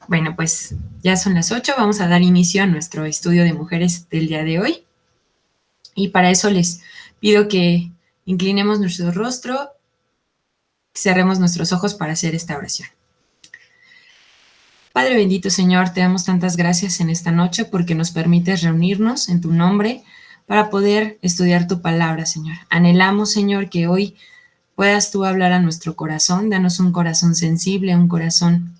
Bueno, pues ya son las 8, vamos a dar inicio a nuestro estudio de mujeres del día de hoy. Y para eso les pido que inclinemos nuestro rostro, cerremos nuestros ojos para hacer esta oración. Padre bendito Señor, te damos tantas gracias en esta noche porque nos permites reunirnos en tu nombre para poder estudiar tu palabra, Señor. Anhelamos, Señor, que hoy puedas tú hablar a nuestro corazón, danos un corazón sensible, un corazón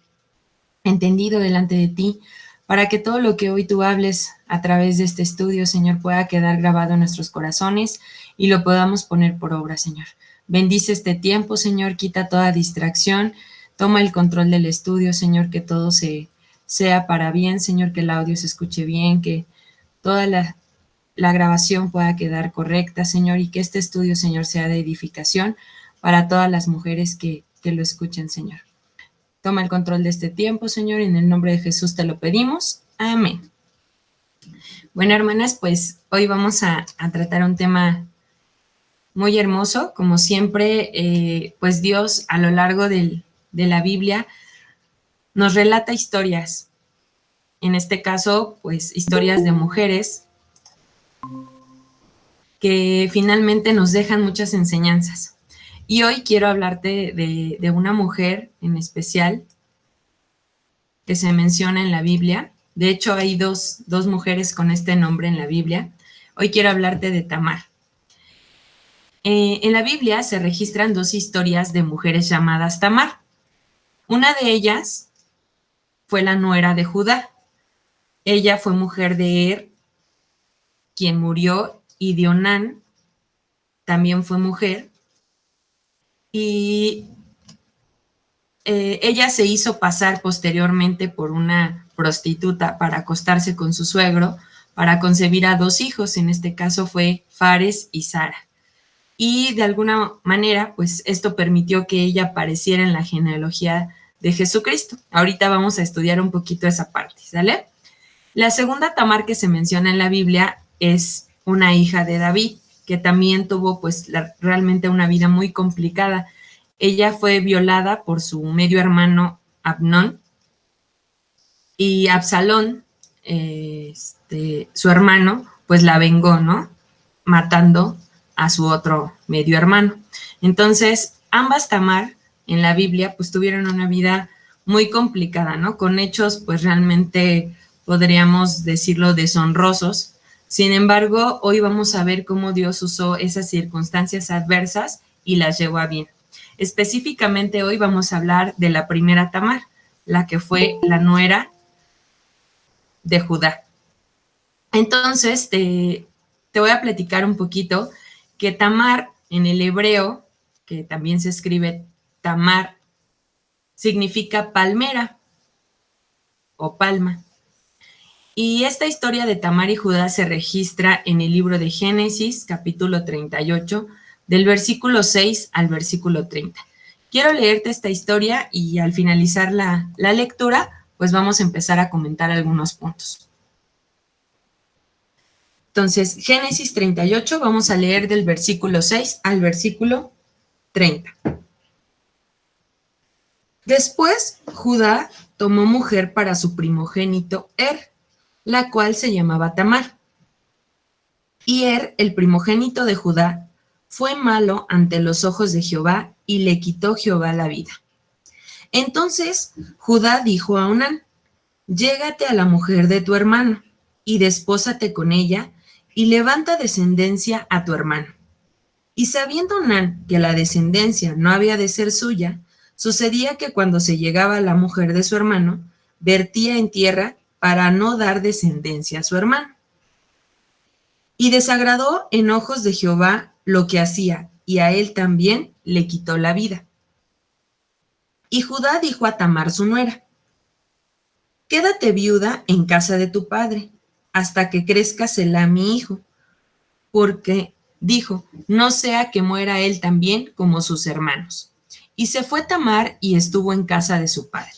entendido delante de ti, para que todo lo que hoy tú hables a través de este estudio, Señor, pueda quedar grabado en nuestros corazones y lo podamos poner por obra, Señor. Bendice este tiempo, Señor, quita toda distracción, toma el control del estudio, Señor, que todo sea para bien, Señor, que el audio se escuche bien, que toda la grabación pueda quedar correcta, Señor, y que este estudio, Señor, sea de edificación para todas las mujeres que lo escuchen, Señor. Toma el control de este tiempo, Señor, en el nombre de Jesús te lo pedimos. Amén. Bueno, hermanas, pues hoy vamos a tratar un tema muy hermoso. Como siempre, pues Dios a lo largo de la Biblia nos relata historias. En este caso, pues historias de mujeres que finalmente nos dejan muchas enseñanzas. Y hoy quiero hablarte de una mujer en especial que se menciona en la Biblia. De hecho, hay dos mujeres con este nombre en la Biblia. Hoy quiero hablarte de Tamar. En la Biblia se registran dos historias de mujeres llamadas Tamar. Una de ellas fue la nuera de Judá. Ella fue mujer de Er, quien murió, y de Onán también fue mujer. Y ella se hizo pasar posteriormente por una prostituta para acostarse con su suegro, para concebir a dos hijos. En este caso fue Fares y Sara. Y de alguna manera, pues esto permitió que ella apareciera en la genealogía de Jesucristo. Ahorita vamos a estudiar un poquito esa parte, ¿sale? La segunda Tamar que se menciona en la Biblia es una hija de David, que también tuvo pues realmente una vida muy complicada. Ella fue violada por su medio hermano Abnón, y Absalón, su hermano, pues la vengó, ¿no? Matando a su otro medio hermano. Entonces, ambas Tamar en la Biblia pues tuvieron una vida muy complicada, ¿no? Con hechos pues realmente podríamos decirlo deshonrosos. Sin embargo, hoy vamos a ver cómo Dios usó esas circunstancias adversas y las llevó a bien. Específicamente hoy vamos a hablar de la primera Tamar, la que fue la nuera de Judá. Entonces, te voy a platicar un poquito que Tamar en el hebreo, que también se escribe Tamar, significa palmera o palma. Y esta historia de Tamar y Judá se registra en el libro de Génesis, capítulo 38, del versículo 6 al versículo 30. Quiero leerte esta historia y al finalizar la lectura, pues vamos a empezar a comentar algunos puntos. Entonces, Génesis 38, vamos a leer del versículo 6 al versículo 30. Después, Judá tomó mujer para su primogénito Er, la cual se llamaba Tamar. Y Er, el primogénito de Judá, fue malo ante los ojos de Jehová y le quitó Jehová la vida. Entonces Judá dijo a Onán: llégate a la mujer de tu hermano y despósate con ella y levanta descendencia a tu hermano. Y sabiendo Onán que la descendencia no había de ser suya, sucedía que cuando se llegaba a la mujer de su hermano, vertía en tierra para no dar descendencia a su hermano. Y desagradó en ojos de Jehová lo que hacía, y a él también le quitó la vida. Y Judá dijo a Tamar su nuera: quédate viuda en casa de tu padre, hasta que crezca Selá mi hijo, porque dijo: no sea que muera él también como sus hermanos. Y se fue Tamar y estuvo en casa de su padre.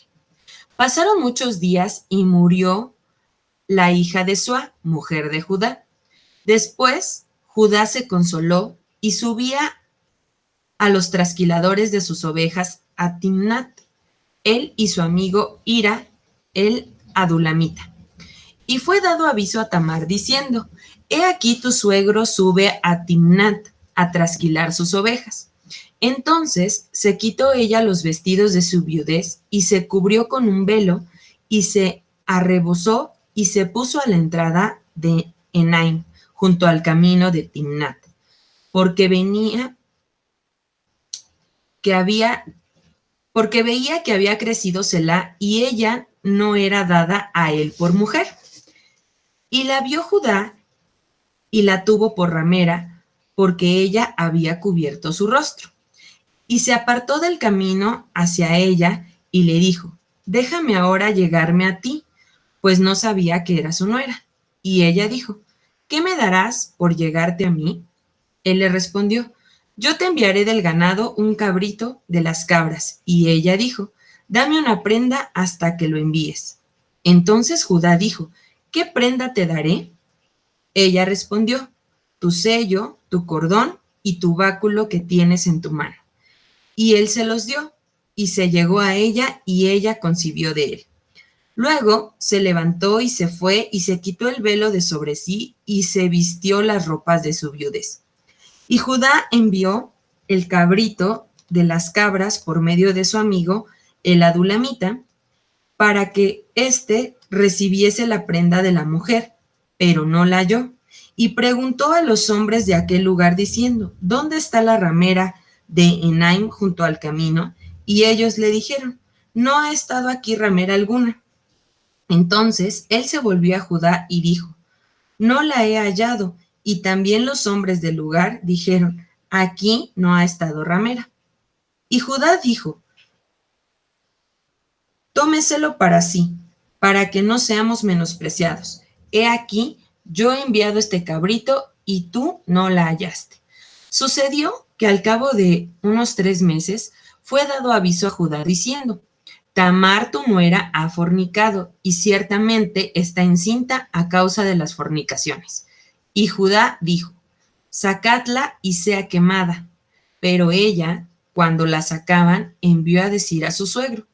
Pasaron muchos días y murió la hija de Sua, mujer de Judá. Después Judá se consoló y subía a los trasquiladores de sus ovejas a Timnat, él y su amigo Hira, el adulamita. Y fue dado aviso a Tamar diciendo: he aquí tu suegro sube a Timnat a trasquilar sus ovejas. Entonces se quitó ella los vestidos de su viudez y se cubrió con un velo y se arrebozó y se puso a la entrada de Enaim, junto al camino de Timnat, porque veía que había crecido Selá y ella no era dada a él por mujer. Y la vio Judá y la tuvo por ramera, porque ella había cubierto su rostro. Y se apartó del camino hacia ella y le dijo: déjame ahora llegarme a ti, pues no sabía que era su nuera. Y ella dijo: ¿qué me darás por llegarte a mí? Él le respondió: yo te enviaré del ganado un cabrito de las cabras. Y ella dijo: dame una prenda hasta que lo envíes. Entonces Judá dijo: ¿qué prenda te daré? Ella respondió: tu sello, tu cordón y tu báculo que tienes en tu mano. Y él se los dio, y se llegó a ella, y ella concibió de él. Luego se levantó y se fue, y se quitó el velo de sobre sí, y se vistió las ropas de su viudez. Y Judá envió el cabrito de las cabras por medio de su amigo, el adulamita, para que éste recibiese la prenda de la mujer, pero no la halló. Y preguntó a los hombres de aquel lugar diciendo: ¿dónde está la ramera de Enaim junto al camino? Y ellos le dijeron: no ha estado aquí ramera alguna. Entonces él se volvió a Judá y dijo: no la he hallado. Y también los hombres del lugar dijeron: aquí no ha estado ramera. Y Judá dijo: tómeselo para sí, para que no seamos menospreciados. He aquí, yo he enviado este cabrito y tú no la hallaste. Sucedió que al cabo de unos 3 meses fue dado aviso a Judá diciendo: Tamar tu nuera ha fornicado y ciertamente está encinta a causa de las fornicaciones. Y Judá dijo: sacadla y sea quemada. Pero ella, cuando la sacaban, envió a decir a su suegro: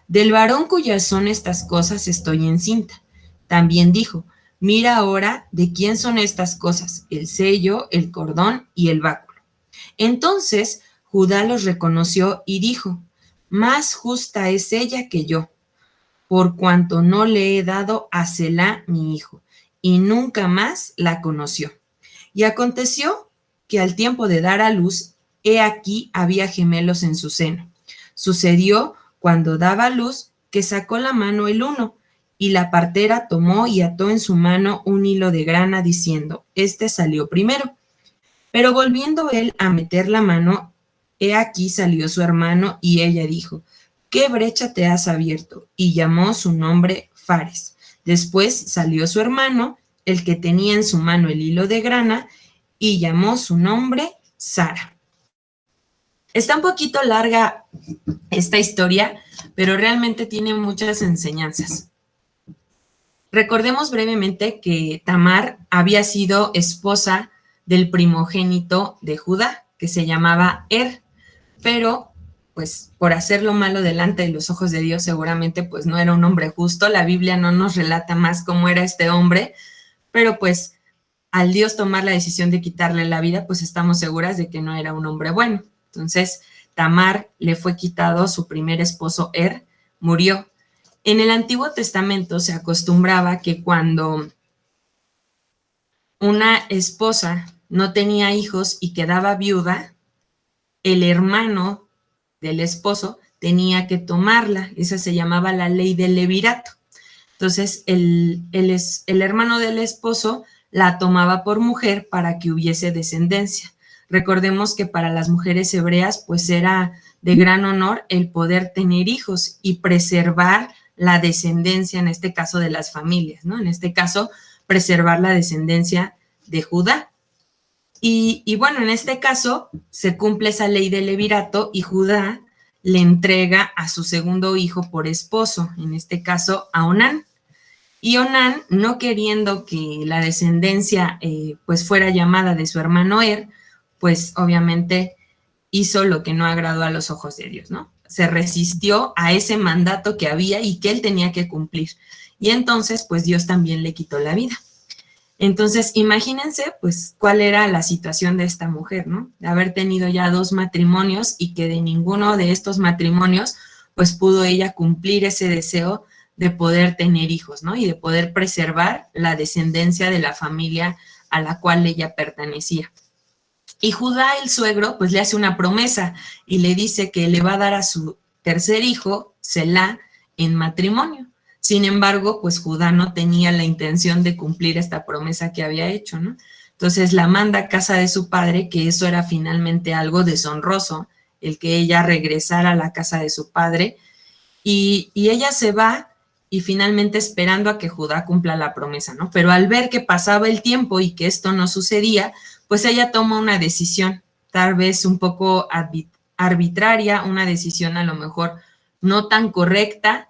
del varón cuyas son estas cosas estoy encinta. También dijo: mira ahora de quién son estas cosas, el sello, el cordón y el báculo. Entonces Judá los reconoció y dijo: más justa es ella que yo, por cuanto no le he dado a Selá mi hijo, y nunca más la conoció. Y aconteció que al tiempo de dar a luz, he aquí había gemelos en su seno. Sucedió cuando daba luz que sacó la mano el uno, y la partera tomó y ató en su mano un hilo de grana, diciendo: este salió primero. Pero volviendo él a meter la mano, he aquí salió su hermano, y ella dijo: ¿qué brecha te has abierto? Y llamó su nombre Fares. Después salió su hermano, el que tenía en su mano el hilo de grana, y llamó su nombre Sara. Está un poquito larga esta historia, pero realmente tiene muchas enseñanzas. Recordemos brevemente que Tamar había sido esposa del primogénito de Judá, que se llamaba pero pues por hacer lo malo delante de los ojos de Dios seguramente pues no era un hombre justo. La Biblia no nos relata más cómo era este hombre, pero pues al Dios tomar la decisión de quitarle la vida, pues estamos seguras de que no era un hombre bueno. Entonces Tamar le fue quitado su primer esposo murió. En el Antiguo Testamento se acostumbraba que cuando una esposa no tenía hijos y quedaba viuda, el hermano del esposo tenía que tomarla. Esa se llamaba la ley del levirato. Entonces, el hermano del esposo la tomaba por mujer para que hubiese descendencia. Recordemos que para las mujeres hebreas, pues era de gran honor el poder tener hijos y preservar la descendencia, en este caso de las familias, ¿no? En este caso, preservar la descendencia de Judá. Y bueno, en este caso se cumple esa ley del levirato y Judá le entrega a su segundo hijo por esposo, en este caso a Onán. Y Onán, no queriendo que la descendencia pues fuera llamada de su hermano pues obviamente hizo lo que no agradó a los ojos de Dios, ¿no? se resistió a ese mandato que había y que él tenía que cumplir. Y entonces, pues Dios también le quitó la vida. Entonces, imagínense, pues, cuál era la situación de esta mujer, ¿no? De haber tenido ya 2 matrimonios y que de ninguno de estos matrimonios, pues, pudo ella cumplir ese deseo de poder tener hijos, ¿no? Y de poder preservar la descendencia de la familia a la cual ella pertenecía. Y Judá, el suegro, pues le hace una promesa y le dice que le va a dar a su tercer hijo, Selá, en matrimonio. Sin embargo, pues Judá no tenía la intención de cumplir esta promesa que había hecho, ¿no? Entonces la manda a casa de su padre, que eso era finalmente algo deshonroso, el que ella regresara a la casa de su padre, y ella se va y finalmente esperando a que Judá cumpla la promesa, ¿no? Pero al ver que pasaba el tiempo y que esto no sucedía, pues ella toma una decisión, tal vez un poco arbitraria, una decisión a lo mejor no tan correcta,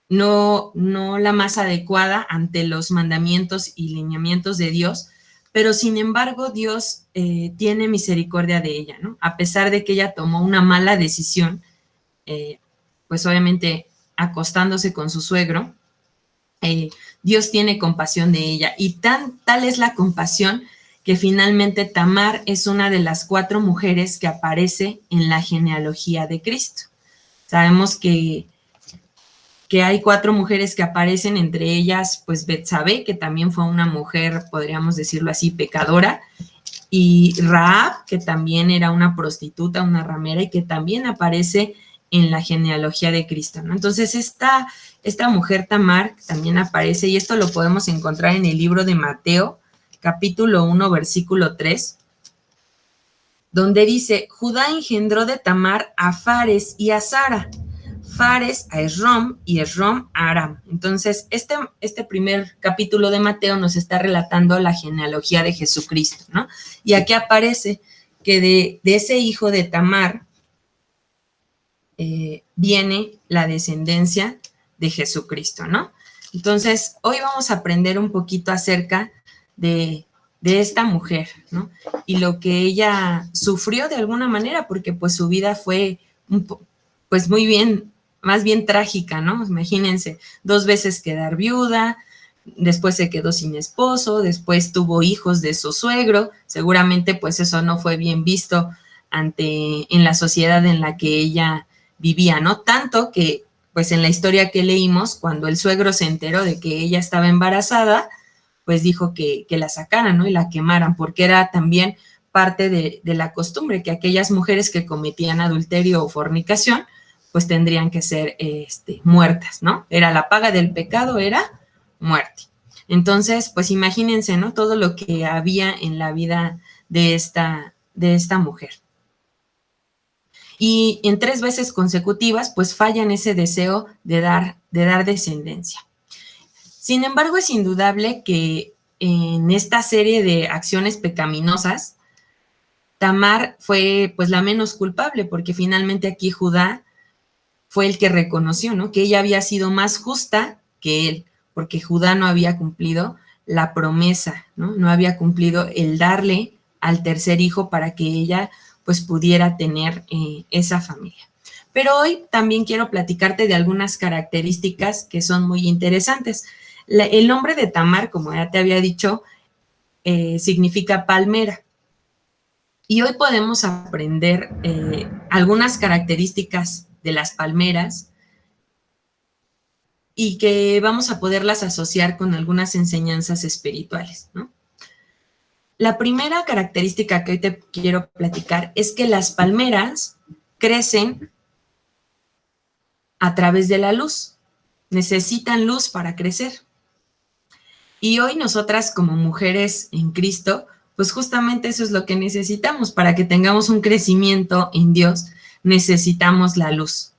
no la más adecuada ante los mandamientos y lineamientos de Dios, pero sin embargo Dios tiene misericordia de ella, ¿no? A pesar de que ella tomó una mala decisión, pues obviamente acostándose con su suegro, Dios tiene compasión de ella y tal es la compasión que finalmente Tamar es una de las 4 mujeres que aparece en la genealogía de Cristo. Sabemos que hay 4 mujeres que aparecen, entre ellas pues Betsabé, que también fue una mujer, podríamos decirlo así, pecadora, y Rahab, que también era una prostituta, una ramera, y que también aparece en la genealogía de Cristo, ¿no? Entonces, esta mujer Tamar también aparece, y esto lo podemos encontrar en el libro de Mateo, capítulo 1, versículo 3, donde dice, Judá engendró de Tamar a Fares y a Zara, Fares a Esrom y Esrom a Aram. Entonces, este primer capítulo de Mateo nos está relatando la genealogía de Jesucristo, ¿no? Y aquí aparece que de ese hijo de Tamar viene la descendencia de Jesucristo, ¿no? Entonces, hoy vamos a aprender un poquito acerca de esta mujer, ¿no? Y lo que ella sufrió de alguna manera, porque pues su vida fue pues muy bien, más bien trágica, ¿no? Imagínense, 2 veces quedar viuda, después se quedó sin esposo, después tuvo hijos de su suegro, seguramente pues eso no fue bien visto en la sociedad en la que ella vivía, ¿no? Tanto que pues en la historia que leímos, cuando el suegro se enteró de que ella estaba embarazada, pues dijo que la sacaran, ¿no? Y la quemaran, porque era también parte de la costumbre que aquellas mujeres que cometían adulterio o fornicación, pues tendrían que ser muertas, ¿no? Era la paga del pecado, era muerte. Entonces, pues imagínense, ¿no? Todo lo que había en la vida de esta mujer. Y en 3 veces consecutivas, pues falla en ese deseo de dar descendencia. Sin embargo, es indudable que en esta serie de acciones pecaminosas, Tamar fue pues la menos culpable, porque finalmente aquí Judá fue el que reconoció, ¿no? Que ella había sido más justa que él, porque Judá no había cumplido la promesa, ¿no? No había cumplido el darle al tercer hijo para que ella pues pudiera tener esa familia. Pero hoy también quiero platicarte de algunas características que son muy interesantes. El nombre de Tamar, como ya te había dicho, significa palmera. Y hoy podemos aprender algunas características de las palmeras y que vamos a poderlas asociar con algunas enseñanzas espirituales, ¿no? La primera característica que hoy te quiero platicar es que las palmeras crecen a través de la luz. Necesitan luz para crecer. Y hoy nosotras como mujeres en Cristo, pues justamente eso es lo que necesitamos. Para que tengamos un crecimiento en Dios, necesitamos la luz.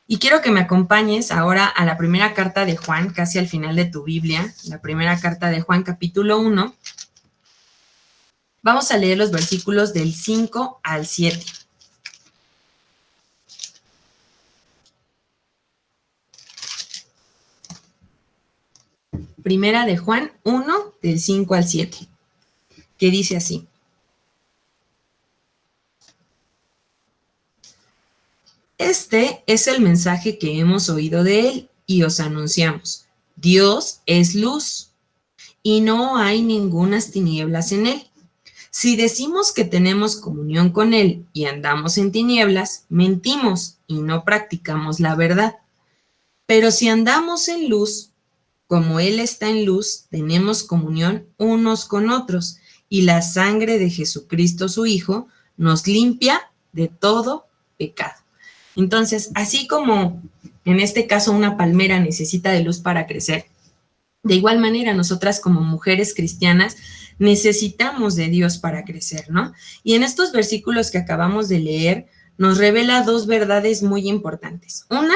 Y quiero que me acompañes ahora a la primera carta de Juan, casi al final de tu Biblia, la primera carta de Juan, capítulo 1. Vamos a leer los versículos del 5 al 7. Primera de Juan 1, del 5 al 7, que dice así. Este es el mensaje que hemos oído de él y os anunciamos. Dios es luz y no hay ningunas tinieblas en él. Si decimos que tenemos comunión con él y andamos en tinieblas, mentimos y no practicamos la verdad. Pero si andamos en luz, como él está en luz, tenemos comunión unos con otros y la sangre de Jesucristo, su Hijo, nos limpia de todo pecado. Entonces, así como en este caso una palmera necesita de luz para crecer, de igual manera nosotras como mujeres cristianas necesitamos de Dios para crecer, ¿no? Y en estos versículos que acabamos de leer nos revela dos verdades muy importantes. Una,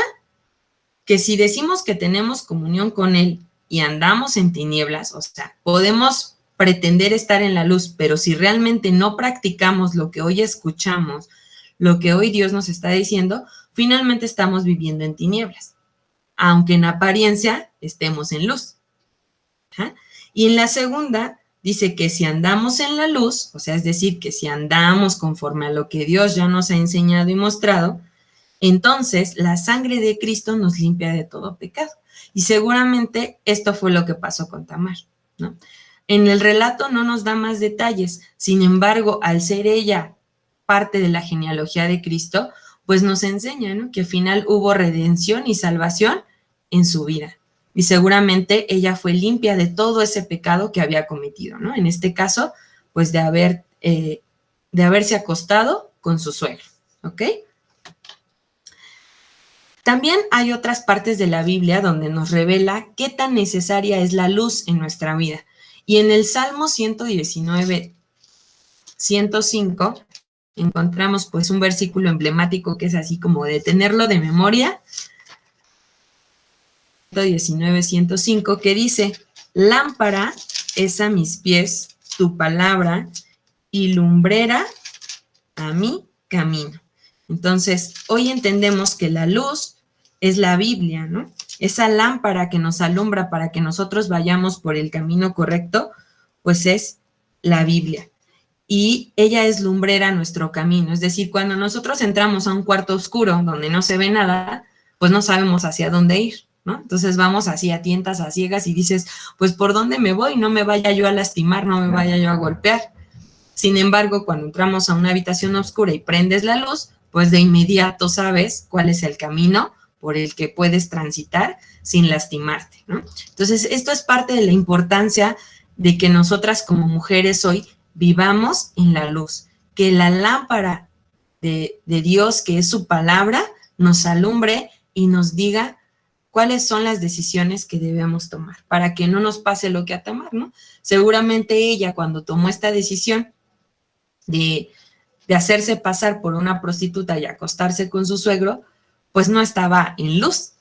que si decimos que tenemos comunión con Él y andamos en tinieblas, o sea, podemos pretender estar en la luz, pero si realmente no practicamos lo que hoy escuchamos, lo que hoy Dios nos está diciendo, finalmente estamos viviendo en tinieblas, aunque en apariencia estemos en luz. ¿Ah? Y en la segunda dice que si andamos en la luz, o sea, es decir, que si andamos conforme a lo que Dios ya nos ha enseñado y mostrado, entonces la sangre de Cristo nos limpia de todo pecado. Y seguramente esto fue lo que pasó con Tamar, ¿no? En el relato no nos da más detalles, sin embargo, al ser ella parte de la genealogía de Cristo, pues nos enseña, ¿no?, que al final hubo redención y salvación en su vida. Y seguramente ella fue limpia de todo ese pecado que había cometido, ¿no? En este caso, pues de haberse acostado con su suegro, ¿ok? También hay otras partes de la Biblia donde nos revela qué tan necesaria es la luz en nuestra vida. Y en el Salmo 119, 105, encontramos pues un versículo emblemático que es así como de tenerlo de memoria. 119, 105, que dice, lámpara es a mis pies tu palabra y lumbrera a mi camino. Entonces, hoy entendemos que la luz es la Biblia, ¿no? Esa lámpara que nos alumbra para que nosotros vayamos por el camino correcto, pues es la Biblia. Y ella es lumbrera a nuestro camino. Es decir, cuando nosotros entramos a un cuarto oscuro donde no se ve nada, pues no sabemos hacia dónde ir, ¿no? Entonces vamos así a tientas, a ciegas y dices, pues ¿por dónde me voy? No me vaya yo a lastimar, no me vaya yo a golpear. Sin embargo, cuando entramos a una habitación oscura y prendes la luz, pues de inmediato sabes cuál es el camino por el que puedes transitar sin lastimarte, ¿no? Entonces, esto es parte de la importancia de que nosotras como mujeres hoy vivamos en la luz, que la lámpara de Dios, que es su palabra, nos alumbre y nos diga cuáles son las decisiones que debemos tomar, para que no nos pase lo que a Tamar, ¿no? Seguramente ella, cuando tomó esta decisión de hacerse pasar por una prostituta y acostarse con su suegro, pues no estaba en luz,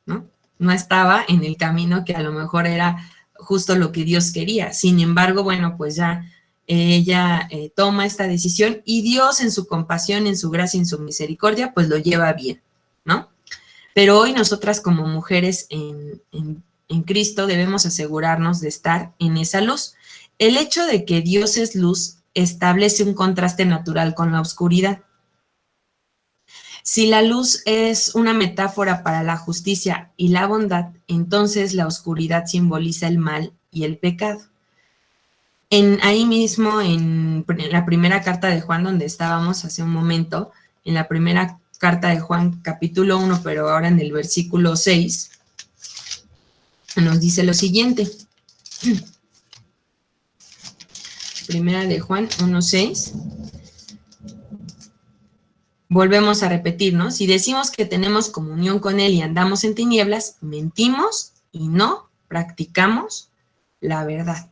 ¿no? No estaba en el camino que a lo mejor era justo lo que Dios quería. Sin embargo, bueno, pues ya ella toma esta decisión y Dios en su compasión, en su gracia, en su misericordia, pues lo lleva bien, ¿no? Pero hoy nosotras como mujeres en Cristo debemos asegurarnos de estar en esa luz. El hecho de que Dios es luz establece un contraste natural con la oscuridad. Si la luz es una metáfora para la justicia y la bondad, entonces la oscuridad simboliza el mal y el pecado. Ahí mismo, en la primera carta de Juan, donde estábamos hace un momento, en la primera carta de Juan, capítulo 1, pero ahora en el versículo 6, nos dice lo siguiente. Primera de Juan 1:6. Volvemos a repetir, ¿no? Si decimos que tenemos comunión con Él y andamos en tinieblas, mentimos y no practicamos la verdad.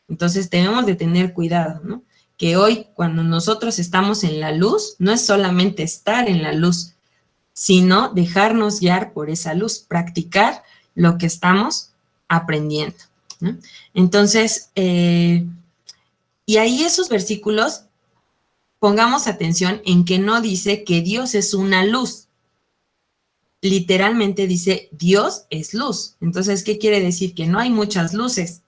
Entonces debemos de tener cuidado, ¿no? Que hoy, cuando nosotros estamos en la luz, no es solamente estar en la luz, sino dejarnos guiar por esa luz, practicar lo que estamos aprendiendo, ¿no? Entonces, y ahí esos versículos, pongamos atención en que no dice que Dios es una luz. Literalmente dice Dios es luz. Entonces, ¿qué quiere decir? Que no hay muchas luces.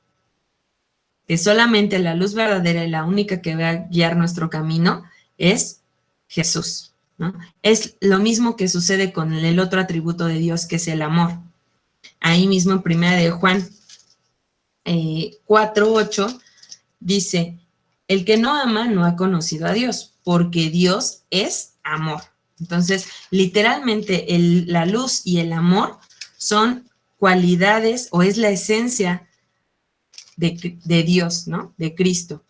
Que solamente la luz verdadera y la única que va a guiar nuestro camino es Jesús, ¿no? Es lo mismo que sucede con el otro atributo de Dios, que es el amor. Ahí mismo en 1 de Juan 4:8 dice, el que no ama no ha conocido a Dios, porque Dios es amor. Entonces, literalmente, la luz y el amor son cualidades o es la esencia de Dios, ¿no? De Cristo.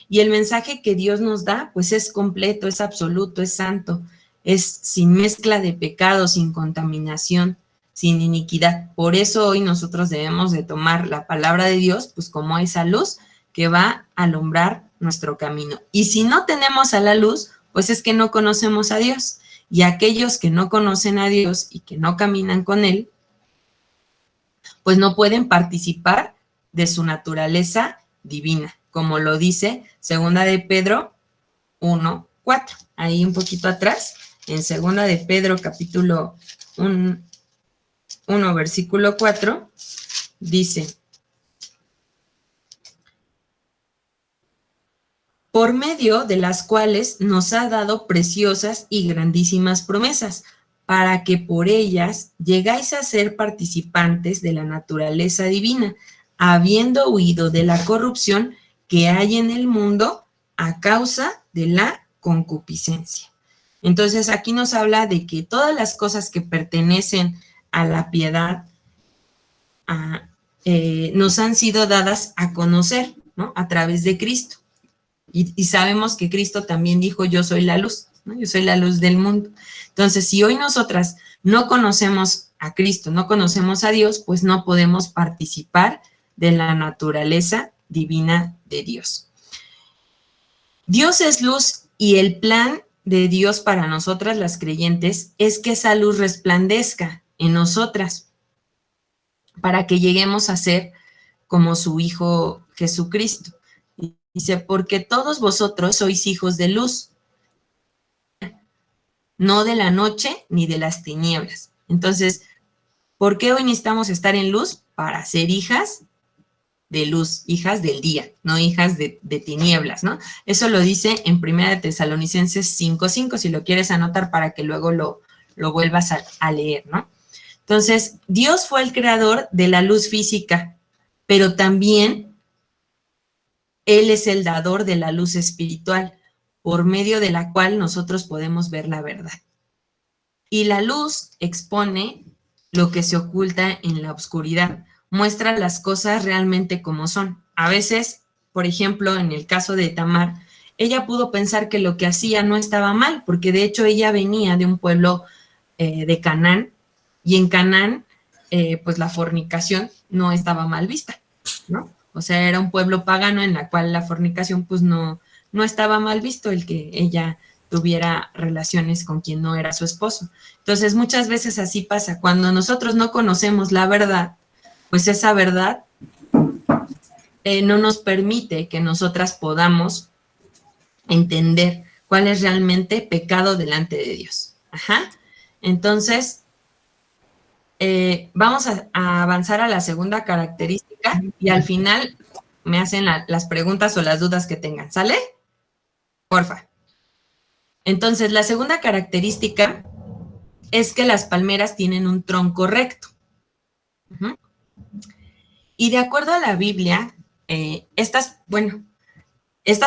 Y el mensaje que Dios nos da, pues es completo, es absoluto, es santo, es sin mezcla de pecado, sin contaminación, sin iniquidad. Por eso hoy nosotros debemos de tomar la palabra de Dios, pues como esa luz que va a alumbrar nuestro camino. Y si no tenemos a la luz, pues es que no conocemos a Dios. Y aquellos que no conocen a Dios y que no caminan con Él, pues no pueden participar de su naturaleza divina, como lo dice 2 de Pedro 1:4. Ahí un poquito atrás, en 2 de Pedro capítulo 1, versículo 4, dice, por medio de las cuales nos ha dado preciosas y grandísimas promesas, para que por ellas llegáis a ser participantes de la naturaleza divina, habiendo huido de la corrupción que hay en el mundo a causa de la concupiscencia. Entonces aquí nos habla de que todas las cosas que pertenecen a la piedad nos han sido dadas a conocer, ¿no? A través de Cristo. Y sabemos que Cristo también dijo, yo soy la luz, ¿no? Yo soy la luz del mundo. Entonces, si hoy nosotras no conocemos a Cristo, no conocemos a Dios, pues no podemos participar de la naturaleza divina de Dios. Dios es luz y el plan de Dios para nosotras las creyentes es que esa luz resplandezca en nosotras para que lleguemos a ser como su Hijo Jesucristo. Dice, porque todos vosotros sois hijos de luz, no de la noche ni de las tinieblas. Entonces, ¿por qué hoy necesitamos estar en luz? Para ser hijas de luz, hijas del día, no hijas de tinieblas, ¿no? Eso lo dice en 1 de Tesalonicenses 5:5, si lo quieres anotar para que luego lo vuelvas a leer, ¿no? Entonces, Dios fue el creador de la luz física, pero también Él es el dador de la luz espiritual, por medio de la cual nosotros podemos ver la verdad. Y la luz expone lo que se oculta en la oscuridad, muestra las cosas realmente como son. A veces, por ejemplo, en el caso de Tamar, ella pudo pensar que lo que hacía no estaba mal, porque de hecho ella venía de un pueblo de Canaán, y en Canaán, pues la fornicación no estaba mal vista, ¿no? O sea, era un pueblo pagano en la cual la fornicación pues no estaba mal visto el que ella tuviera relaciones con quien no era su esposo. Entonces, muchas veces así pasa. Cuando nosotros no conocemos la verdad, pues esa verdad no nos permite que nosotras podamos entender cuál es realmente pecado delante de Dios. Ajá. Entonces, vamos a avanzar a la segunda característica y al final me hacen las preguntas o las dudas que tengan. ¿Sale? Porfa. Entonces, la segunda característica es que las palmeras tienen un tronco recto. Y de acuerdo a la Biblia, estas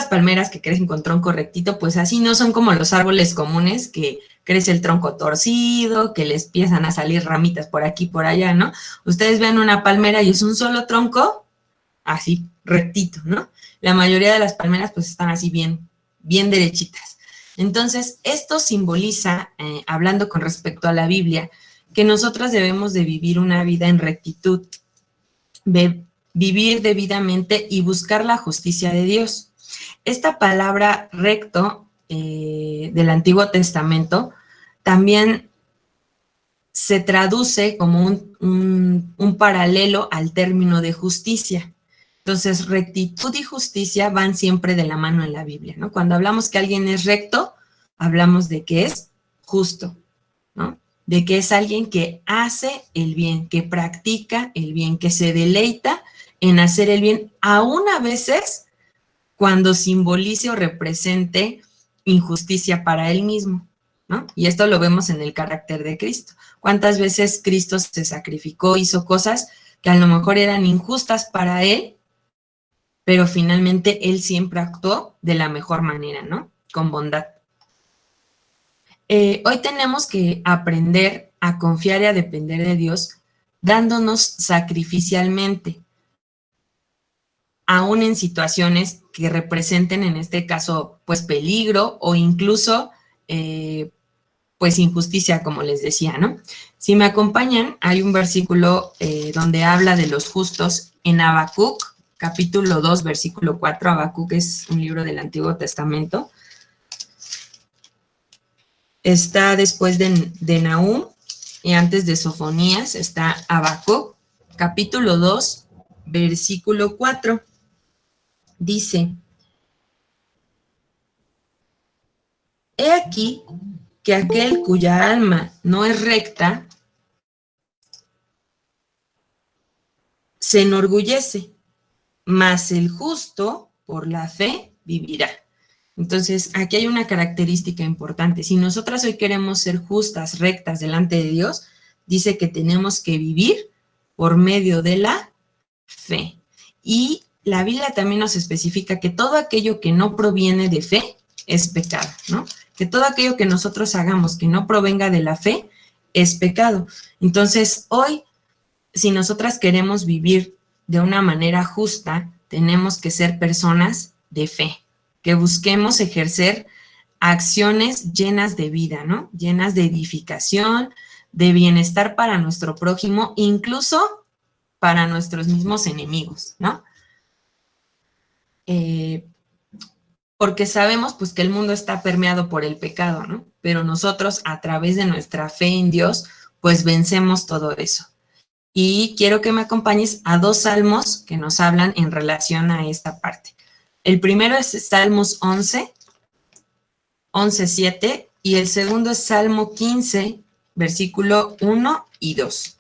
palmeras que crecen con tronco rectito, pues así no son como los árboles comunes que crece el tronco torcido, que les empiezan a salir ramitas por aquí, por allá, ¿no? Ustedes ven una palmera y es un solo tronco, así, rectito, ¿no? La mayoría de las palmeras pues están así bien derechitas. Entonces, esto simboliza, hablando con respecto a la Biblia, que nosotras debemos de vivir una vida en rectitud, de vivir debidamente y buscar la justicia de Dios. Esta palabra recto del Antiguo Testamento también se traduce como un paralelo al término de justicia. Entonces, rectitud y justicia van siempre de la mano en la Biblia, ¿no? Cuando hablamos que alguien es recto, hablamos de que es justo, ¿no? De que es alguien que hace el bien, que practica el bien, que se deleita en hacer el bien, aún a veces cuando simbolice o represente injusticia para él mismo, ¿no? Y esto lo vemos en el carácter de Cristo. ¿Cuántas veces Cristo se sacrificó, hizo cosas que a lo mejor eran injustas para él, pero finalmente él siempre actuó de la mejor manera, ¿no? Con bondad. Hoy tenemos que aprender a confiar y a depender de Dios, dándonos sacrificialmente, aún en situaciones que representen, en este caso, pues peligro o incluso, pues injusticia, como les decía, ¿no? Si me acompañan, hay un versículo donde habla de los justos en Habacuc, capítulo 2, versículo 4. Habacuc es un libro del Antiguo Testamento. Está después de Nahum y antes de Sofonías está Habacuc, capítulo 2, versículo 4. Dice: He aquí que aquel cuya alma no es recta se enorgullece, mas el justo por la fe vivirá. Entonces, aquí hay una característica importante. Si nosotras hoy queremos ser justas, rectas delante de Dios, dice que tenemos que vivir por medio de la fe. Y la Biblia también nos especifica que todo aquello que no proviene de fe es pecado, ¿no? Que todo aquello que nosotros hagamos que no provenga de la fe es pecado. Entonces, hoy, si nosotras queremos vivir de una manera justa, tenemos que ser personas de fe, que busquemos ejercer acciones llenas de vida, ¿no? Llenas de edificación, de bienestar para nuestro prójimo, incluso para nuestros mismos enemigos, ¿no? Porque sabemos pues que el mundo está permeado por el pecado, ¿no? Pero nosotros a través de nuestra fe en Dios pues vencemos todo eso. Y quiero que me acompañes a 2 salmos que nos hablan en relación a esta parte. El primero es Salmos 11:7, y el segundo es Salmo 15, versículo 1 y 2.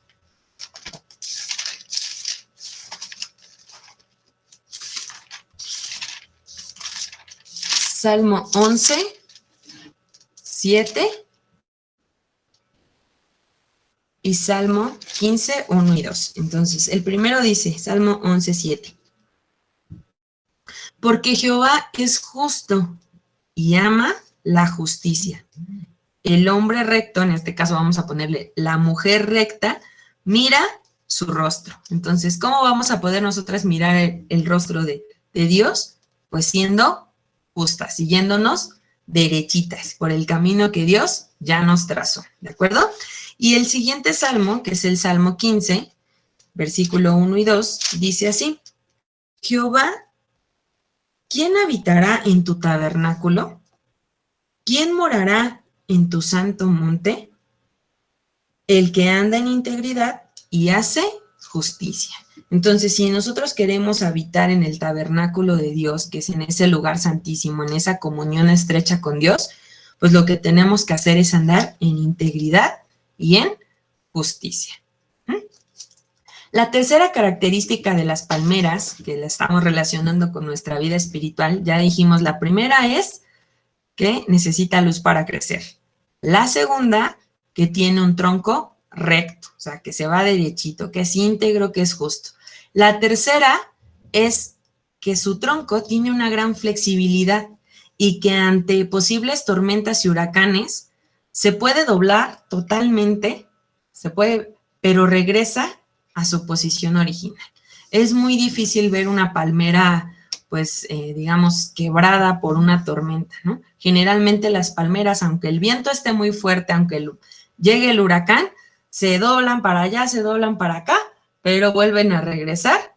Salmo 11:7 y Salmo 15, 1 y 2. Entonces, el primero dice, Salmo 11:7. Porque Jehová es justo y ama la justicia. El hombre recto, en este caso vamos a ponerle la mujer recta, mira su rostro. Entonces, ¿cómo vamos a poder nosotras mirar el rostro de Dios? Pues siendo justas, siguiéndonos derechitas por el camino que Dios ya nos trazó, ¿de acuerdo? Y el siguiente salmo, que es el Salmo 15, versículo 1 y 2, dice así: Jehová, ¿quién habitará en tu tabernáculo? ¿Quién morará en tu santo monte? El que anda en integridad y hace justicia. Entonces, si nosotros queremos habitar en el tabernáculo de Dios, que es en ese lugar santísimo, en esa comunión estrecha con Dios, pues lo que tenemos que hacer es andar en integridad y en justicia. La tercera característica de las palmeras, que la estamos relacionando con nuestra vida espiritual, ya dijimos, la primera es que necesita luz para crecer. La segunda, que tiene un tronco recto, o sea, que se va derechito, que es íntegro, que es justo. La tercera es que su tronco tiene una gran flexibilidad y que ante posibles tormentas y huracanes se puede doblar totalmente, pero regresa a su posición original. Es muy difícil ver una palmera, pues, digamos, quebrada por una tormenta, ¿no? Generalmente las palmeras, aunque el viento esté muy fuerte, aunque llegue el huracán, se doblan para allá, se doblan para acá, pero vuelven a regresar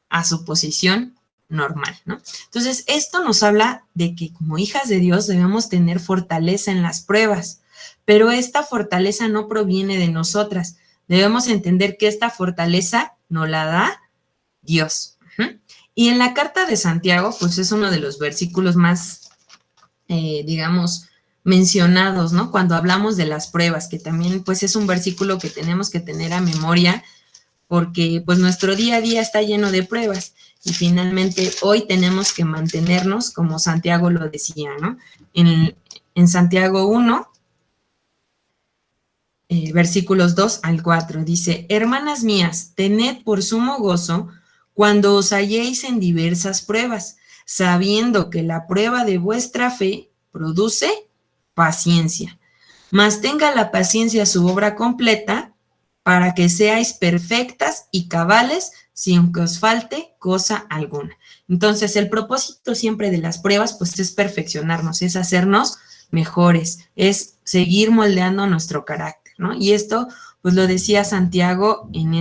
a su posición normal, ¿no? Entonces, esto nos habla de que como hijas de Dios debemos tener fortaleza en las pruebas, pero esta fortaleza no proviene de nosotras. Debemos entender que esta fortaleza nos la da Dios. Y en la carta de Santiago, pues es uno de los versículos más, digamos, mencionados, ¿no? Cuando hablamos de las pruebas, que también, pues es un versículo que tenemos que tener a memoria, porque pues nuestro día a día está lleno de pruebas y finalmente hoy tenemos que mantenernos como Santiago lo decía, ¿no? En Santiago 1, versículos 2 al 4. Dice, hermanas mías, tened por sumo gozo cuando os halléis en diversas pruebas, sabiendo que la prueba de vuestra fe produce paciencia. Mas tenga la paciencia su obra completa para que seáis perfectas y cabales sin que os falte cosa alguna. Entonces, el propósito siempre de las pruebas, pues, es perfeccionarnos, es hacernos mejores, es seguir moldeando nuestro carácter, ¿no? Y esto, pues, lo decía Santiago en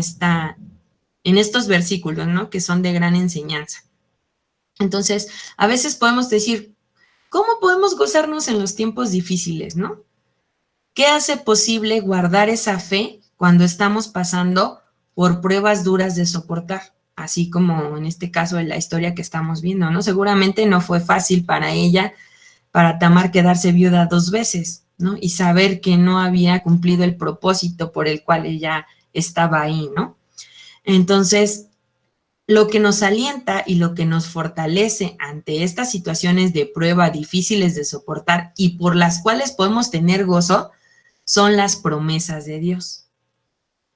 estos versículos, ¿no? Que son de gran enseñanza. Entonces, a veces podemos decir, ¿cómo podemos gozarnos en los tiempos difíciles, no? ¿Qué hace posible guardar esa fe cuando estamos pasando por pruebas duras de soportar? Así como en este caso de la historia que estamos viendo, ¿no? Seguramente no fue fácil para ella, para Tamar, quedarse viuda 2 veces, ¿no? Y saber que no había cumplido el propósito por el cual ella estaba ahí, ¿no? Entonces, lo que nos alienta y lo que nos fortalece ante estas situaciones de prueba difíciles de soportar y por las cuales podemos tener gozo, son las promesas de Dios.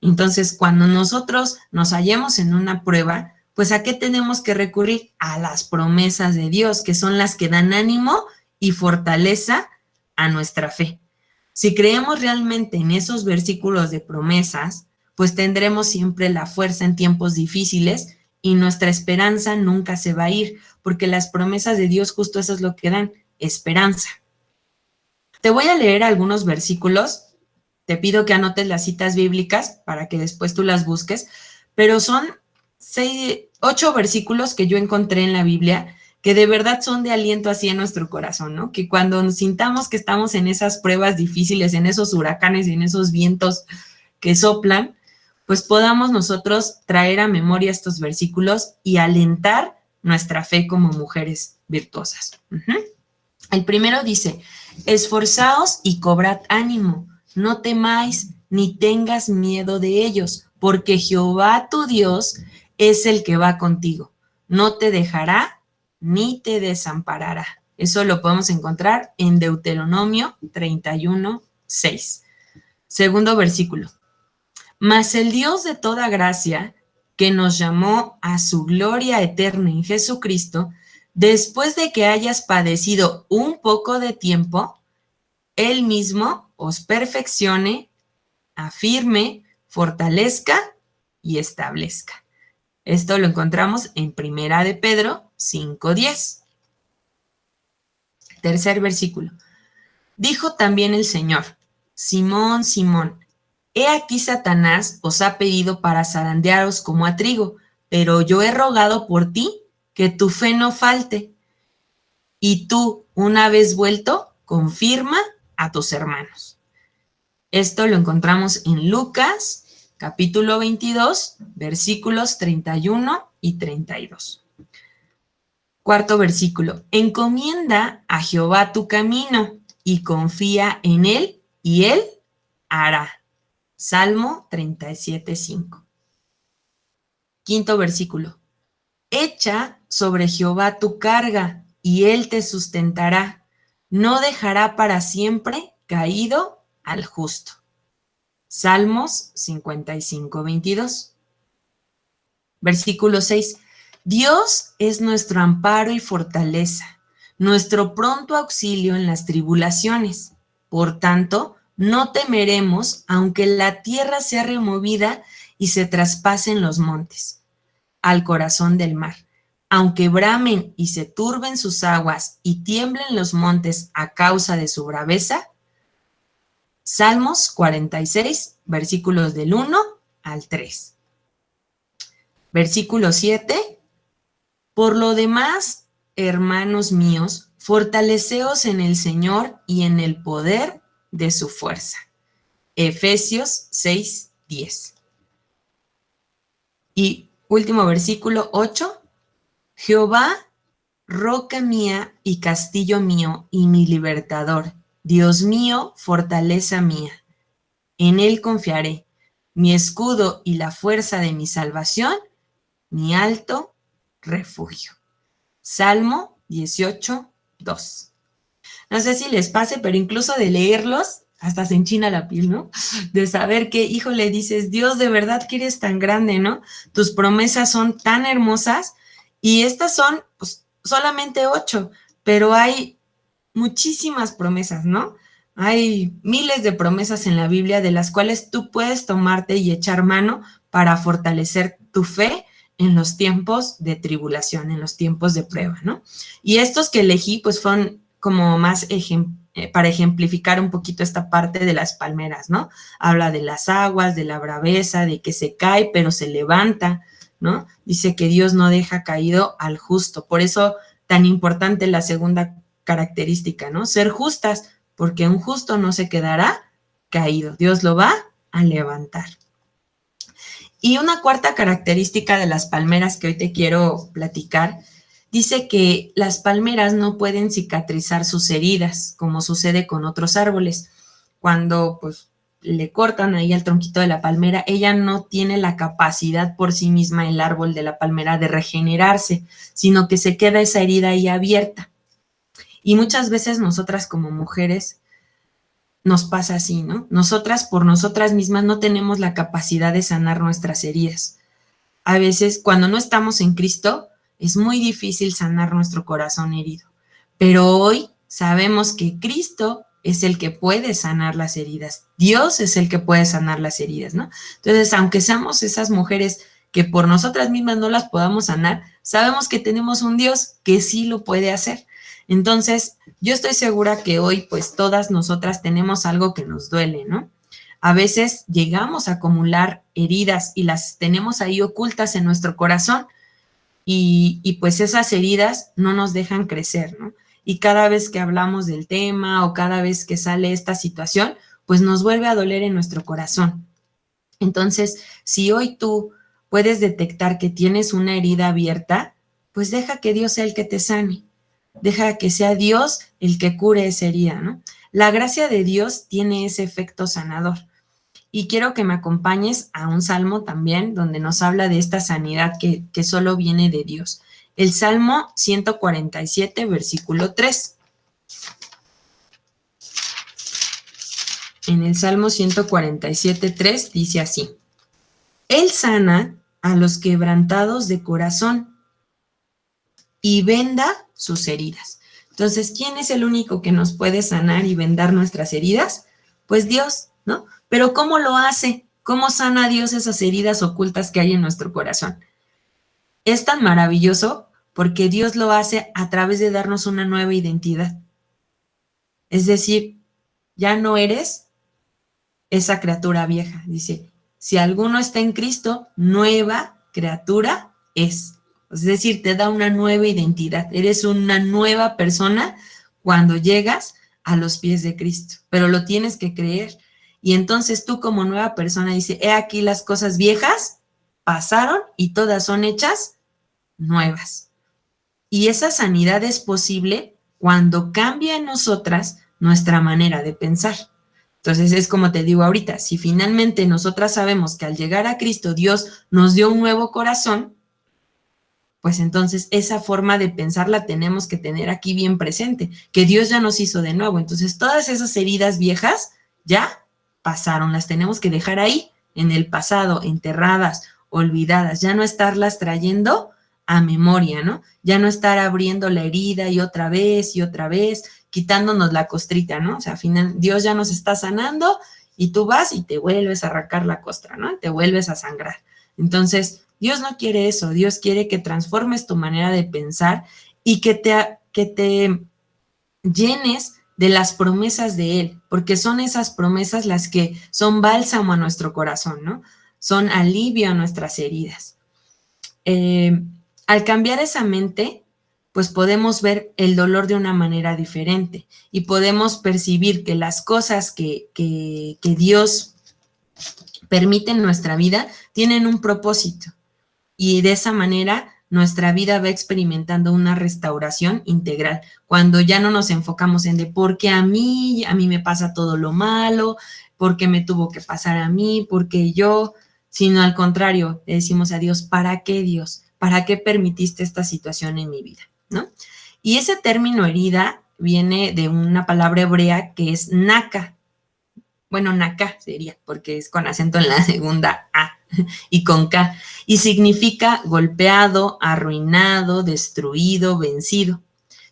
Entonces, cuando nosotros nos hallemos en una prueba, pues ¿a qué tenemos que recurrir? A las promesas de Dios, que son las que dan ánimo y fortaleza a nuestra fe. Si creemos realmente en esos versículos de promesas, pues tendremos siempre la fuerza en tiempos difíciles y nuestra esperanza nunca se va a ir, porque las promesas de Dios justo eso es lo que dan, esperanza. Te voy a leer algunos versículos. Te pido que anotes las citas bíblicas para que después tú las busques, pero son 8 versículos que yo encontré en la Biblia que de verdad son de aliento así en nuestro corazón, ¿no? Que cuando nos sintamos que estamos en esas pruebas difíciles, en esos huracanes, en esos vientos que soplan, pues podamos nosotros traer a memoria estos versículos y alentar nuestra fe como mujeres virtuosas. El primero dice, esforzaos y cobrad ánimo, no temáis ni tengas miedo de ellos, porque Jehová tu Dios es el que va contigo. No te dejará ni te desamparará. Eso lo podemos encontrar en Deuteronomio 31, 6. Segundo versículo. Mas el Dios de toda gracia, que nos llamó a su gloria eterna en Jesucristo, después de que hayas padecido un poco de tiempo, Él mismo os perfeccione, afirme, fortalezca y establezca. Esto lo encontramos en Primera de Pedro 5:10. Tercer versículo. Dijo también el Señor, Simón, Simón, he aquí Satanás os ha pedido para zarandearos como a trigo, pero yo he rogado por ti que tu fe no falte. Y tú, una vez vuelto, confirma a tus hermanos. Esto lo encontramos en Lucas, capítulo 22, versículos 31 y 32. Cuarto versículo. Encomienda a Jehová tu camino y confía en él y él hará. Salmo 37:5. Quinto versículo. Echa sobre Jehová tu carga y él te sustentará. No dejará para siempre caído al justo. Salmos 55:22. Versículo 6. Dios es nuestro amparo y fortaleza, nuestro pronto auxilio en las tribulaciones. Por tanto, no temeremos aunque la tierra sea removida y se traspasen los montes al corazón del mar. Aunque bramen y se turben sus aguas y tiemblen los montes a causa de su braveza. Salmos 46, versículos del 1 al 3. Versículo 7. Por lo demás, hermanos míos, fortaleceos en el Señor y en el poder de su fuerza. Efesios 6:10. Y último versículo 8. Jehová, roca mía y castillo mío y mi libertador, Dios mío, fortaleza mía. En él confiaré, mi escudo y la fuerza de mi salvación, mi alto refugio. Salmo 18:2. No sé si les pase, pero incluso de leerlos, hasta se enchina la piel, ¿no? De saber que, híjole, dices, Dios, de verdad que eres tan grande, ¿no? Tus promesas son tan hermosas y estas son, pues, solamente 8, pero hay muchísimas promesas, ¿no? Hay miles de promesas en la Biblia de las cuales tú puedes tomarte y echar mano para fortalecer tu fe en los tiempos de tribulación, en los tiempos de prueba, ¿no? Y estos que elegí, pues, fueron como más para ejemplificar un poquito esta parte de las palmeras, ¿no? Habla de las aguas, de la braveza, de que se cae, pero se levanta, ¿no? Dice que Dios no deja caído al justo. Por eso tan importante la segunda característica, ¿no? Ser justas, porque un justo no se quedará caído. Dios lo va a levantar. Y una cuarta característica de las palmeras que hoy te quiero platicar, dice que las palmeras no pueden cicatrizar sus heridas, como sucede con otros árboles. Cuando pues le cortan ahí al tronquito de la palmera, ella no tiene la capacidad por sí misma, el árbol de la palmera, de regenerarse, sino que se queda esa herida ahí abierta. Y muchas veces nosotras como mujeres nos pasa así, ¿no? Nosotras por nosotras mismas no tenemos la capacidad de sanar nuestras heridas. A veces cuando no estamos en Cristo es muy difícil sanar nuestro corazón herido, pero hoy sabemos que Cristo es el que puede sanar las heridas. Dios es el que puede sanar las heridas, ¿no? Entonces, aunque seamos esas mujeres que por nosotras mismas no las podamos sanar, sabemos que tenemos un Dios que sí lo puede hacer. Entonces, yo estoy segura que hoy, pues, todas nosotras tenemos algo que nos duele, ¿no? A veces llegamos a acumular heridas y las tenemos ahí ocultas en nuestro corazón y pues esas heridas no nos dejan crecer, ¿no? Y cada vez que hablamos del tema o cada vez que sale esta situación, pues nos vuelve a doler en nuestro corazón. Entonces, si hoy tú puedes detectar que tienes una herida abierta, pues deja que Dios sea el que te sane. Deja que sea Dios el que cure esa herida, ¿no? La gracia de Dios tiene ese efecto sanador. Y quiero que me acompañes a un salmo también donde nos habla de esta sanidad que solo viene de Dios. El Salmo 147, versículo 3. En el Salmo 147, 3 dice así: Él sana a los quebrantados de corazón y venda sus heridas. Entonces, ¿quién es el único que nos puede sanar y vendar nuestras heridas? Pues Dios, ¿no? Pero ¿cómo lo hace? ¿Cómo sana Dios esas heridas ocultas que hay en nuestro corazón? Es tan maravilloso porque Dios lo hace a través de darnos una nueva identidad. Es decir, ya no eres esa criatura vieja. Dice, si alguno está en Cristo, nueva criatura es. Es decir, te da una nueva identidad. Eres una nueva persona cuando llegas a los pies de Cristo, pero lo tienes que creer. Y entonces tú como nueva persona dice, he aquí las cosas viejas pasaron y todas son hechas nuevas. Y esa sanidad es posible cuando cambia en nosotras nuestra manera de pensar. Entonces es como te digo ahorita, si finalmente nosotras sabemos que al llegar a Cristo Dios nos dio un nuevo corazón, pues entonces esa forma de pensar la tenemos que tener aquí bien presente, que Dios ya nos hizo de nuevo. Entonces todas esas heridas viejas ya pasaron, las tenemos que dejar ahí, en el pasado, enterradas, olvidadas, ya no estarlas trayendo a memoria, ¿no? Ya no estar abriendo la herida y otra vez, quitándonos la costrita, ¿no? O sea, al final Dios ya nos está sanando y tú vas y te vuelves a arrancar la costra, ¿no? Te vuelves a sangrar. Entonces, Dios no quiere eso, Dios quiere que transformes tu manera de pensar y que te llenes de las promesas de Él, porque son esas promesas las que son bálsamo a nuestro corazón, ¿no? Son alivio a nuestras heridas. Al cambiar esa mente, pues podemos ver el dolor de una manera diferente y podemos percibir que las cosas que Dios permite en nuestra vida tienen un propósito. Y de esa manera nuestra vida va experimentando una restauración integral, cuando ya no nos enfocamos en de por qué a mí me pasa todo lo malo, por qué me tuvo que pasar a mí, por qué yo, sino al contrario, le decimos a Dios, ¿para qué Dios? ¿Para qué permitiste esta situación en mi vida? ¿No? Y ese término herida viene de una palabra hebrea que es naka, bueno, Naka sería, porque es con acento en la segunda A y con K, y significa golpeado, arruinado, destruido, vencido.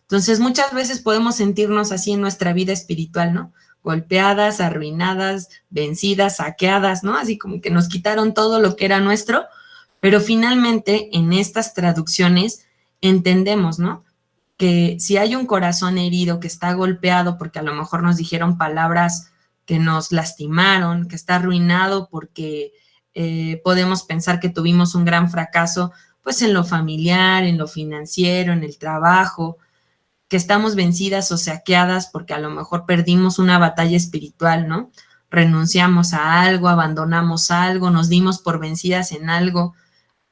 Entonces, muchas veces podemos sentirnos así en nuestra vida espiritual, ¿no? Golpeadas, arruinadas, vencidas, saqueadas, ¿no? Así como que nos quitaron todo lo que era nuestro, pero finalmente en estas traducciones entendemos, ¿no? Que si hay un corazón herido que está golpeado porque a lo mejor nos dijeron palabras que nos lastimaron, que está arruinado porque podemos pensar que tuvimos un gran fracaso, pues en lo familiar, en lo financiero, en el trabajo, que estamos vencidas o saqueadas porque a lo mejor perdimos una batalla espiritual, ¿no? Renunciamos a algo, abandonamos algo, nos dimos por vencidas en algo,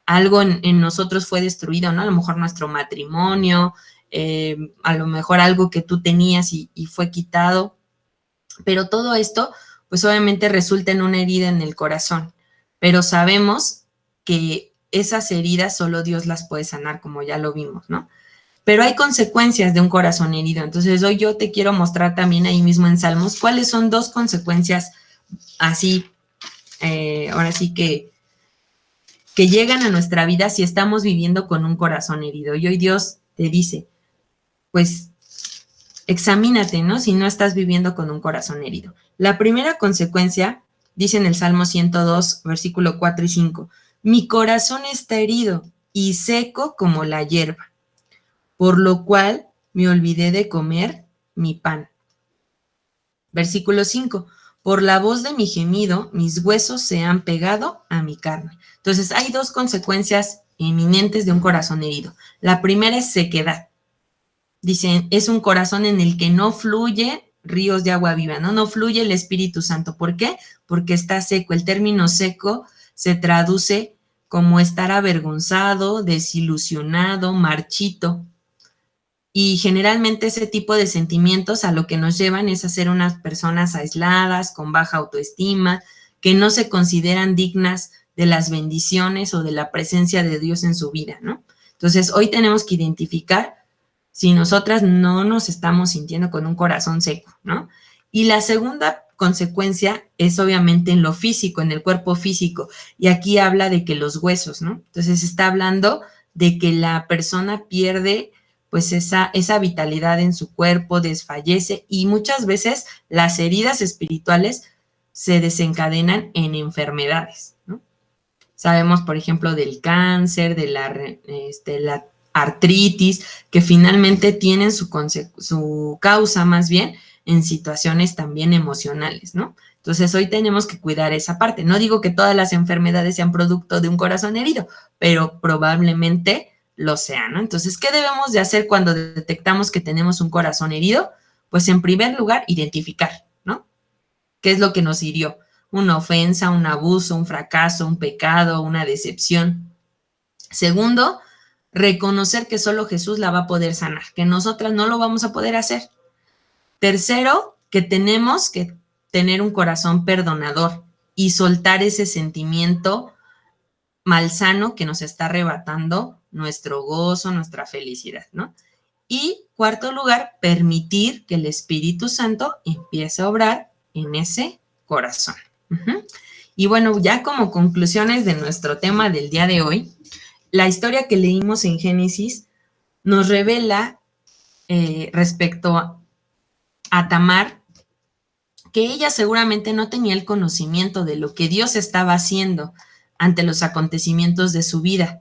algo en nosotros fue destruido, ¿no? A lo mejor nuestro matrimonio, a lo mejor algo que tú tenías y fue quitado, pero todo esto, pues obviamente resulta en una herida en el corazón, pero sabemos que esas heridas solo Dios las puede sanar, como ya lo vimos, ¿no? Pero hay consecuencias de un corazón herido. Entonces, hoy yo te quiero mostrar también ahí mismo en Salmos cuáles son dos consecuencias así, ahora sí que llegan a nuestra vida si estamos viviendo con un corazón herido. Y hoy Dios te dice, pues examínate, ¿no? Si no estás viviendo con un corazón herido. La primera consecuencia, dice en el Salmo 102, versículo 4 y 5, mi corazón está herido y seco como la hierba, por lo cual me olvidé de comer mi pan. Versículo 5, por la voz de mi gemido, mis huesos se han pegado a mi carne. Entonces, hay dos consecuencias inminentes de un corazón herido. La primera es sequedad. Dicen, es un corazón en el que no fluye ríos de agua viva, ¿no? No fluye el Espíritu Santo. ¿Por qué? Porque está seco. El término seco se traduce como estar avergonzado, desilusionado, marchito. Y generalmente ese tipo de sentimientos a lo que nos llevan es a ser unas personas aisladas, con baja autoestima, que no se consideran dignas de las bendiciones o de la presencia de Dios en su vida, ¿no? Entonces, hoy tenemos que identificar si nosotras no nos estamos sintiendo con un corazón seco, ¿no? Y la segunda consecuencia es obviamente en lo físico, en el cuerpo físico. Y aquí habla de que los huesos, ¿no? Entonces está hablando de que la persona pierde pues esa vitalidad en su cuerpo, desfallece y muchas veces las heridas espirituales se desencadenan en enfermedades, ¿no? Sabemos, por ejemplo, del cáncer, de la artritis, que finalmente tienen su causa más bien en situaciones también emocionales, ¿no? Entonces hoy tenemos que cuidar esa parte. No digo que todas las enfermedades sean producto de un corazón herido, pero probablemente lo sean, ¿no? Entonces, ¿qué debemos de hacer cuando detectamos que tenemos un corazón herido? Pues en primer lugar, identificar, ¿no? ¿Qué es lo que nos hirió? Una ofensa, un abuso, un fracaso, un pecado, una decepción. Segundo, reconocer que solo Jesús la va a poder sanar, que nosotras no lo vamos a poder hacer. Tercero, que tenemos que tener un corazón perdonador y soltar ese sentimiento malsano que nos está arrebatando nuestro gozo, nuestra felicidad, ¿no? Y cuarto lugar, permitir que el Espíritu Santo empiece a obrar en ese corazón. Y bueno, ya como conclusiones de nuestro tema del día de hoy, la historia que leímos en Génesis nos revela respecto a Tamar que ella seguramente no tenía el conocimiento de lo que Dios estaba haciendo ante los acontecimientos de su vida.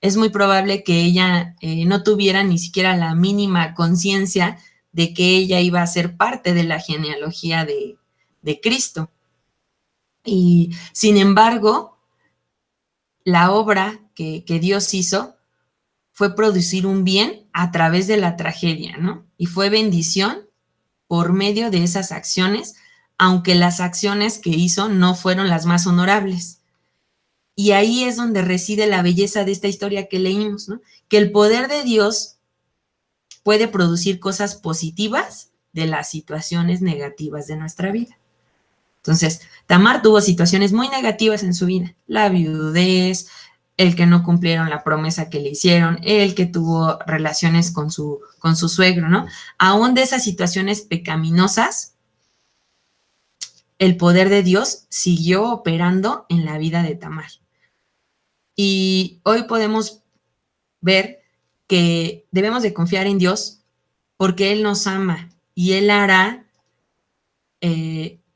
Es muy probable que ella no tuviera ni siquiera la mínima conciencia de que ella iba a ser parte de la genealogía de Cristo. Y sin embargo, la obra que Dios hizo fue producir un bien a través de la tragedia, ¿no? Y fue bendición por medio de esas acciones, aunque las acciones que hizo no fueron las más honorables. Y ahí es donde reside la belleza de esta historia que leímos, ¿no? Que el poder de Dios puede producir cosas positivas de las situaciones negativas de nuestra vida. Entonces, Tamar tuvo situaciones muy negativas en su vida, la viudez, el que no cumplieron la promesa que le hicieron, el que tuvo relaciones con su suegro, ¿no? Aún de esas situaciones pecaminosas, el poder de Dios siguió operando en la vida de Tamar. Y hoy podemos ver que debemos de confiar en Dios porque Él nos ama y Él hará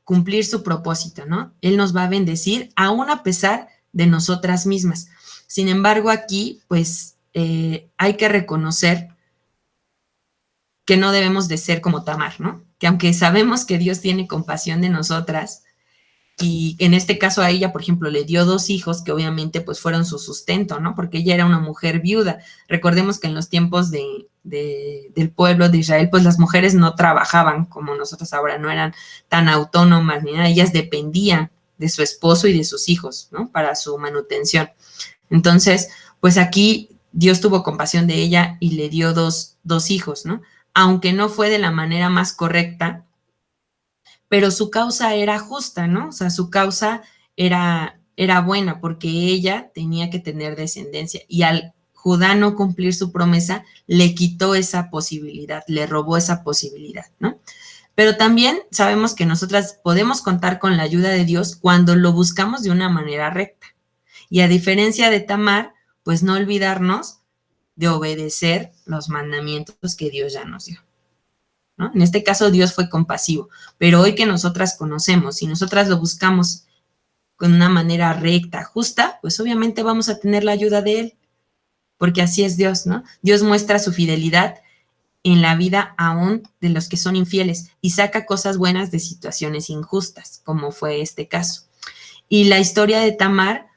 cumplir su propósito, ¿no? Él nos va a bendecir aún a pesar de nosotras mismas. Sin embargo, aquí, pues, hay que reconocer que no debemos de ser como Tamar, ¿no? Que aunque sabemos que Dios tiene compasión de nosotras, y en este caso a ella, por ejemplo, le dio 2 hijos que obviamente pues fueron su sustento, ¿no? Porque ella era una mujer viuda. Recordemos que en los tiempos del pueblo de Israel, pues las mujeres no trabajaban como nosotros ahora, no eran tan autónomas ni nada, ellas dependían de su esposo y de sus hijos, ¿no? Para su manutención. Entonces, pues aquí Dios tuvo compasión de ella y le dio dos hijos, ¿no? Aunque no fue de la manera más correcta, pero su causa era justa, ¿no? O sea, su causa era buena porque ella tenía que tener descendencia y al Judá no cumplir su promesa, le quitó esa posibilidad, le robó esa posibilidad, ¿no? Pero también sabemos que nosotras podemos contar con la ayuda de Dios cuando lo buscamos de una manera recta. Y a diferencia de Tamar, pues no olvidarnos de obedecer los mandamientos que Dios ya nos dio, ¿no? En este caso Dios fue compasivo, pero hoy que nosotras conocemos y nosotras lo buscamos con una manera recta, justa, pues obviamente vamos a tener la ayuda de Él, porque así es Dios, ¿no? Dios muestra su fidelidad en la vida aún de los que son infieles y saca cosas buenas de situaciones injustas, como fue este caso. Y la historia de Tamar,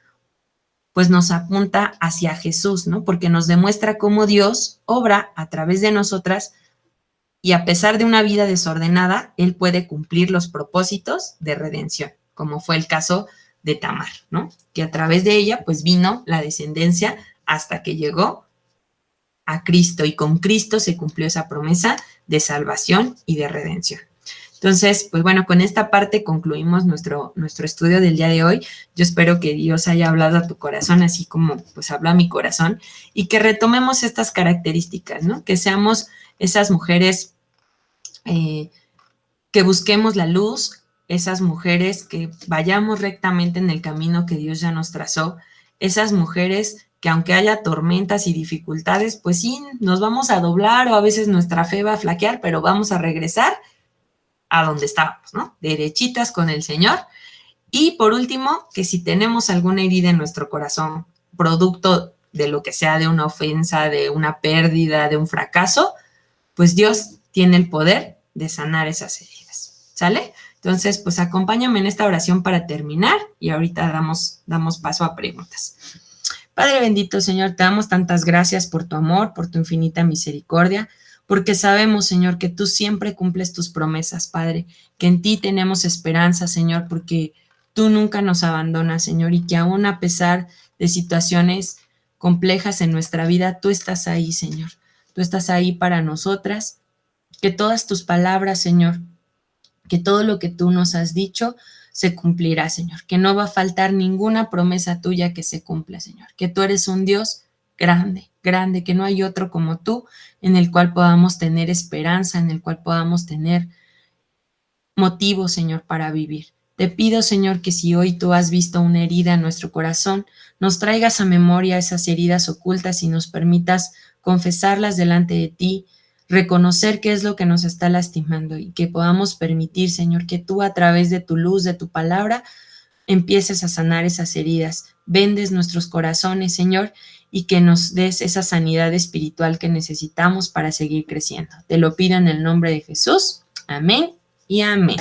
pues nos apunta hacia Jesús, ¿no? Porque nos demuestra cómo Dios obra a través de nosotras y a pesar de una vida desordenada, Él puede cumplir los propósitos de redención, como fue el caso de Tamar, ¿no? Que a través de ella, pues vino la descendencia hasta que llegó a Cristo y con Cristo se cumplió esa promesa de salvación y de redención. Entonces, pues bueno, con esta parte concluimos nuestro estudio del día de hoy. Yo espero que Dios haya hablado a tu corazón, así como pues habló a mi corazón, y que retomemos estas características, ¿no? Que seamos esas mujeres que busquemos la luz, esas mujeres que vayamos rectamente en el camino que Dios ya nos trazó, esas mujeres que aunque haya tormentas y dificultades, pues sí, nos vamos a doblar o a veces nuestra fe va a flaquear, pero vamos a regresar a donde estábamos, ¿no? Derechitas con el Señor. Y por último, que si tenemos alguna herida en nuestro corazón, producto de lo que sea, de una ofensa, de una pérdida, de un fracaso, pues Dios tiene el poder de sanar esas heridas, ¿sale? Entonces, pues acompáñame en esta oración para terminar y ahorita damos paso a preguntas. Padre bendito, Señor, te damos tantas gracias por tu amor, por tu infinita misericordia, porque sabemos, Señor, que tú siempre cumples tus promesas, Padre, que en ti tenemos esperanza, Señor, porque tú nunca nos abandonas, Señor, y que aún a pesar de situaciones complejas en nuestra vida, tú estás ahí, Señor. Tú estás ahí para nosotras, que todas tus palabras, Señor, que todo lo que tú nos has dicho se cumplirá, Señor, que no va a faltar ninguna promesa tuya que se cumpla, Señor, que tú eres un Dios grande, grande, que no hay otro como tú en el cual podamos tener esperanza, en el cual podamos tener motivo, Señor, para vivir. Te pido, Señor, que si hoy tú has visto una herida en nuestro corazón, nos traigas a memoria esas heridas ocultas y nos permitas confesarlas delante de ti, reconocer qué es lo que nos está lastimando y que podamos permitir, Señor, que tú a través de tu luz, de tu palabra, empieces a sanar esas heridas. Vendes nuestros corazones, Señor, y que nos des esa sanidad espiritual que necesitamos para seguir creciendo. Te lo pido en el nombre de Jesús. Amén y amén.